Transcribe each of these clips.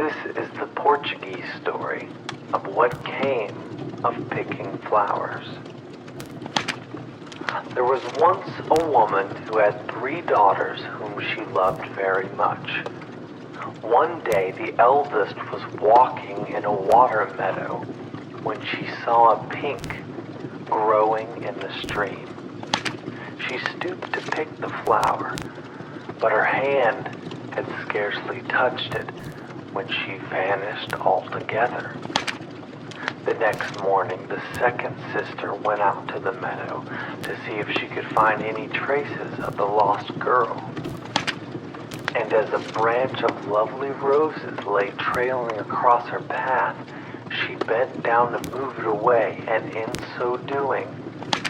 This is the Portuguese story of what came of picking flowers. There was once a woman who had 3 daughters whom she loved very much. One day the eldest was walking in a water meadow when she saw a pink growing in the stream. She stooped to pick the flower, but her hand had scarcely touched it when she vanished altogether. The next morning, the second sister went out to the meadow to see if she could find any traces of the lost girl. And as a branch of lovely roses lay trailing across her path, she bent down to move it away, and in so doing,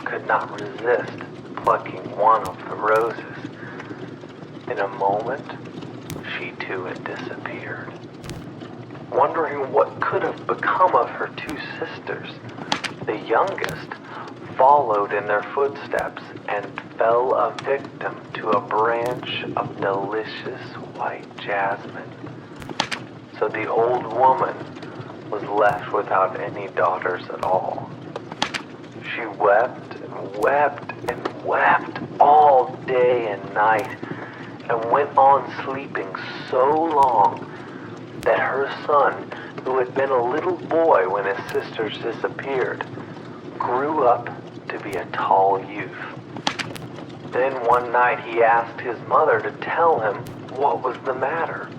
could not resist plucking one of the roses. In a moment, she too had disappeared. Wondering what could have become of her 2 sisters, the youngest followed in their footsteps and fell a victim to a branch of delicious white jasmine. So the old woman was left without any daughters at all. She wept and wept and wept all day and night, and went on sleeping so long that her son, who had been a little boy when his sisters disappeared, grew up to be a tall youth. Then one night he asked his mother to tell him what was the matter.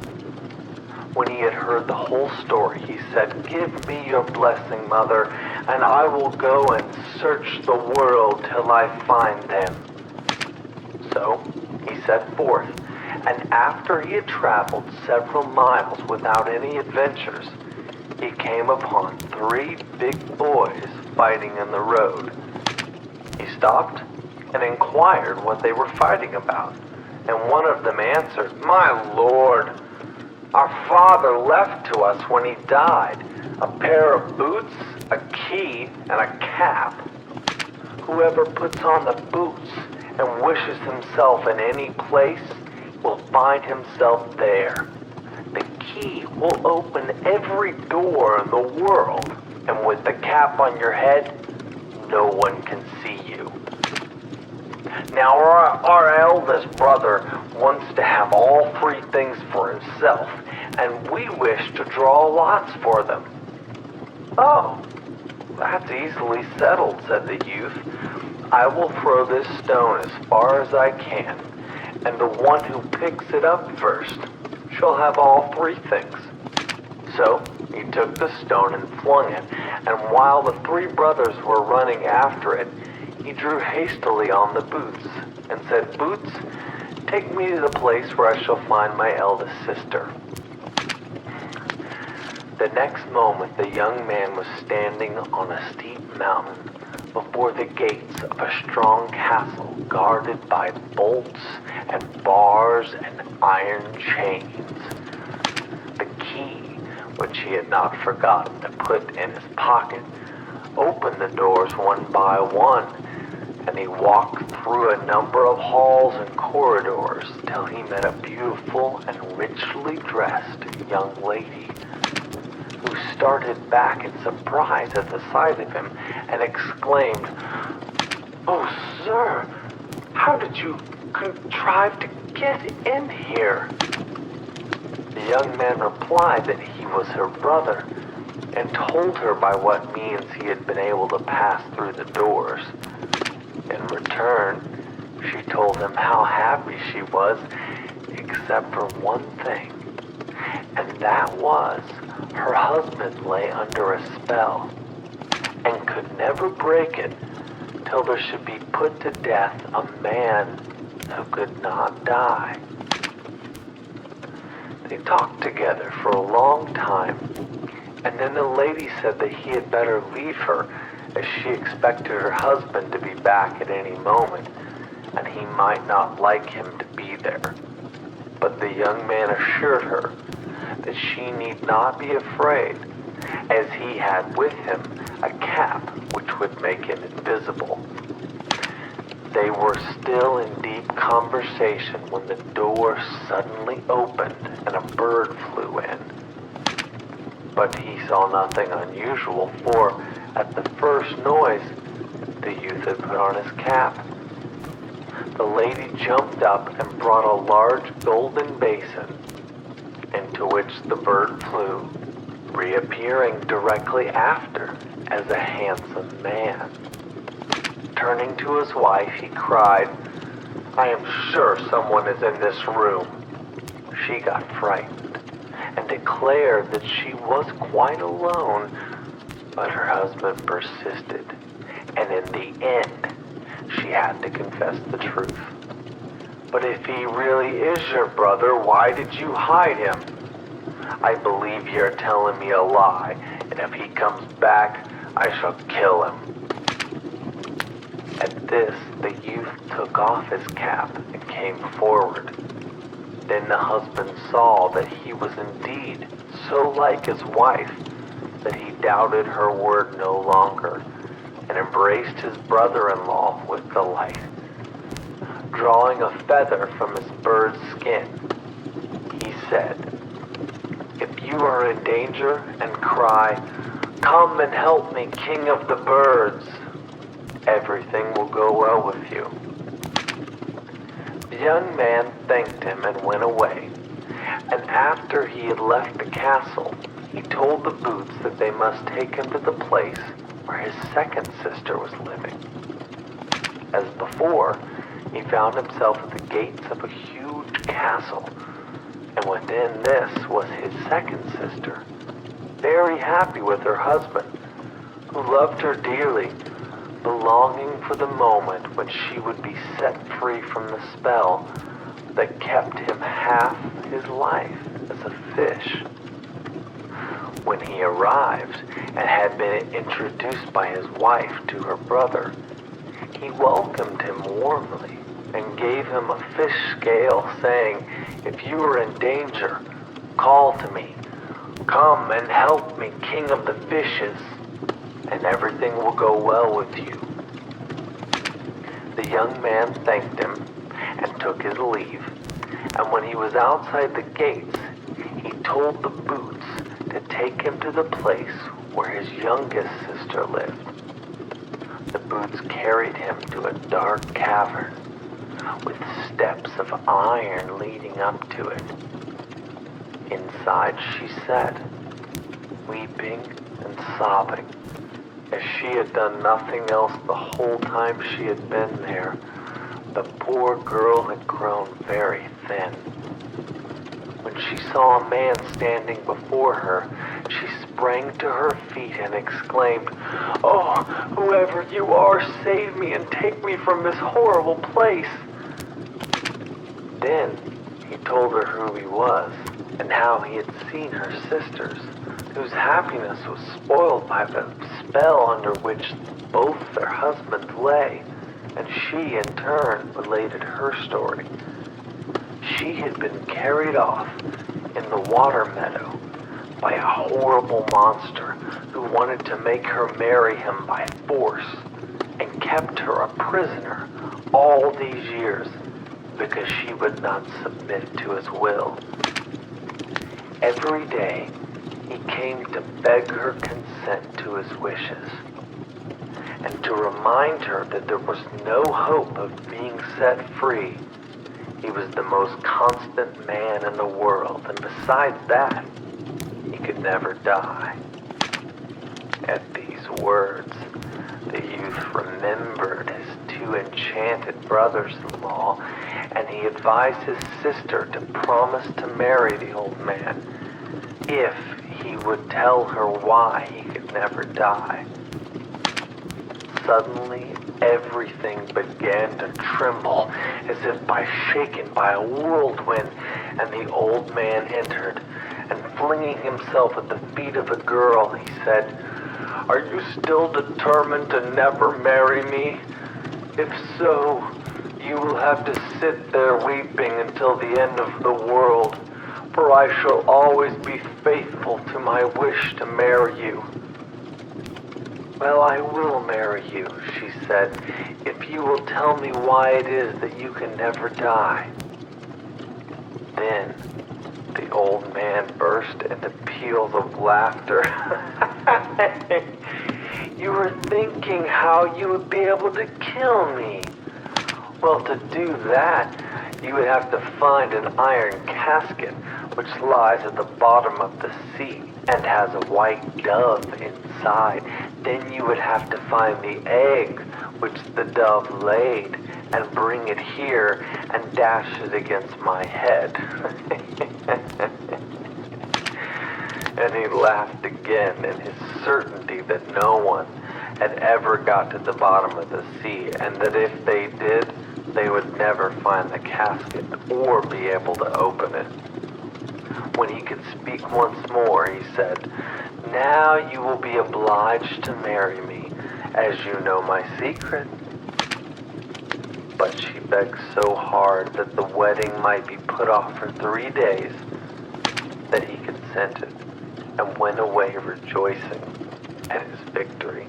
When he had heard the whole story, he said, "Give me your blessing, Mother, and I will go and search the world till I find them." So he set forth, and after he had traveled several miles without any adventures, he came upon 3 big boys fighting in the road. He stopped and inquired what they were fighting about, and one of them answered, "My lord, our father left to us when he died a pair of boots, a key, and a cap. Whoever puts on the boots and wishes himself in any place will find himself there. The key will open every door in the world, and with the cap on your head, no one can see you. Now our eldest brother wants to have all 3 things for himself, and we wish to draw lots for them." "Oh, that's easily settled," said the youth. "I will throw this stone as far as I can, and the one who picks it up first shall have all 3 things." So he took the stone and flung it, and while the 3 brothers were running after it, he drew hastily on the boots and said, "Boots, take me to the place where I shall find my eldest sister." The next moment the young man was standing on a steep mountain before the gates of a strong castle guarded by bolts and bars and iron chains. The key, which he had not forgotten to put in his pocket, opened the doors one by one, and he walked through a number of halls and corridors till he met a beautiful and richly dressed young lady, who started back in surprise at the sight of him and exclaimed, "Oh, sir, how did you contrive to get in here?" The young man replied that he was her brother, and told her by what means he had been able to pass through the doors. In return, she told him how happy she was, except for one thing, and that was her husband lay under a spell, and could never break it till there should be put to death a man who could not die. They talked together for a long time, and then the lady said that he had better leave her, as she expected her husband to be back at any moment, and he might not like him to be there. But the young man assured her that she need not be afraid, as he had with him a cap which would make him invisible. They were still in deep conversation when the door suddenly opened and a bird flew in. But he saw nothing unusual, for at the first noise, the youth had put on his cap. The lady jumped up and brought a large golden basin, into which the bird flew, reappearing directly after as a handsome man. Turning to his wife, he cried, "I am sure someone is in this room." She got frightened and declared that she was quite alone, but her husband persisted, and in the end, she had to confess the truth. "But if he really is your brother, why did you hide him? I believe you're telling me a lie, and if he comes back, I shall kill him." At this, the youth took off his cap and came forward. Then the husband saw that he was indeed so like his wife that he doubted her word no longer and embraced his brother-in-law with delight. Drawing a feather from his bird's skin, he said, "If you are in danger and cry, 'Come and help me, King of the Birds,' everything will go well with you." The young man thanked him and went away, and after he had left the castle, he told the boots that they must take him to the place where his second sister was living. As before, he found himself at the gates of a huge castle, and within this was his second sister, very happy with her husband, who loved her dearly, longing for the moment when she would be set free from the spell that kept him half his life as a fish. When he arrived and had been introduced by his wife to her brother, he welcomed him warmly and gave him a fish scale, saying, "If you are in danger, call to me. Come and help me, King of the Fishes, and everything will go well with you." The young man thanked him and took his leave, and when he was outside the gates, he told the boots to take him to the place where his youngest sister lived. The boots carried him to a dark cavern with steps of iron leading up to it. Inside she sat, weeping and sobbing, as she had done nothing else the whole time she had been there. The poor girl had grown very thin. When she saw a man standing before her, she sprang to her feet and exclaimed, "Oh, whoever you are, save me and take me from this horrible place." Then he told her who he was and how he had seen her sisters, whose happiness was spoiled by the spell under which both their husbands lay, and she in turn related her story. She had been carried off in the water meadow by a horrible monster who wanted to make her marry him by force and kept her a prisoner all these years because she would not submit to his will. Every day, he came to beg her consent to his wishes, and to remind her that there was no hope of being set free. He was the most constant man in the world, and besides that, he could never die. At these words, the youth remembered his two enchanted brothers-in-law, and he advised his sister to promise to marry the old man if he would tell her why he could never die. Suddenly, everything began to tremble as if shaken by a whirlwind, and the old man entered, and flinging himself at the feet of the girl, he said, "Are you still determined to never marry me? If so, you will have to sit there weeping until the end of the world, for I shall always be faithful to my wish to marry you." "Well, I will marry you," she said, "if you will tell me why it is that you can never die." Then the old man burst into peals of laughter. You were thinking how you would be able to kill me. Well, to do that, you would have to find an iron casket which lies at the bottom of the sea and has a white dove inside. Then you would have to find the egg which the dove laid and bring it here and dash it against my head. And he laughed again in his certainty that no one had ever got to the bottom of the sea, and that if they did, they would never find the casket or be able to open it. When he could speak once more, he said, "Now you will be obliged to marry me, as you know my secret." But she begged so hard that the wedding might be put off for 3 days that he consented and went away rejoicing at his victory.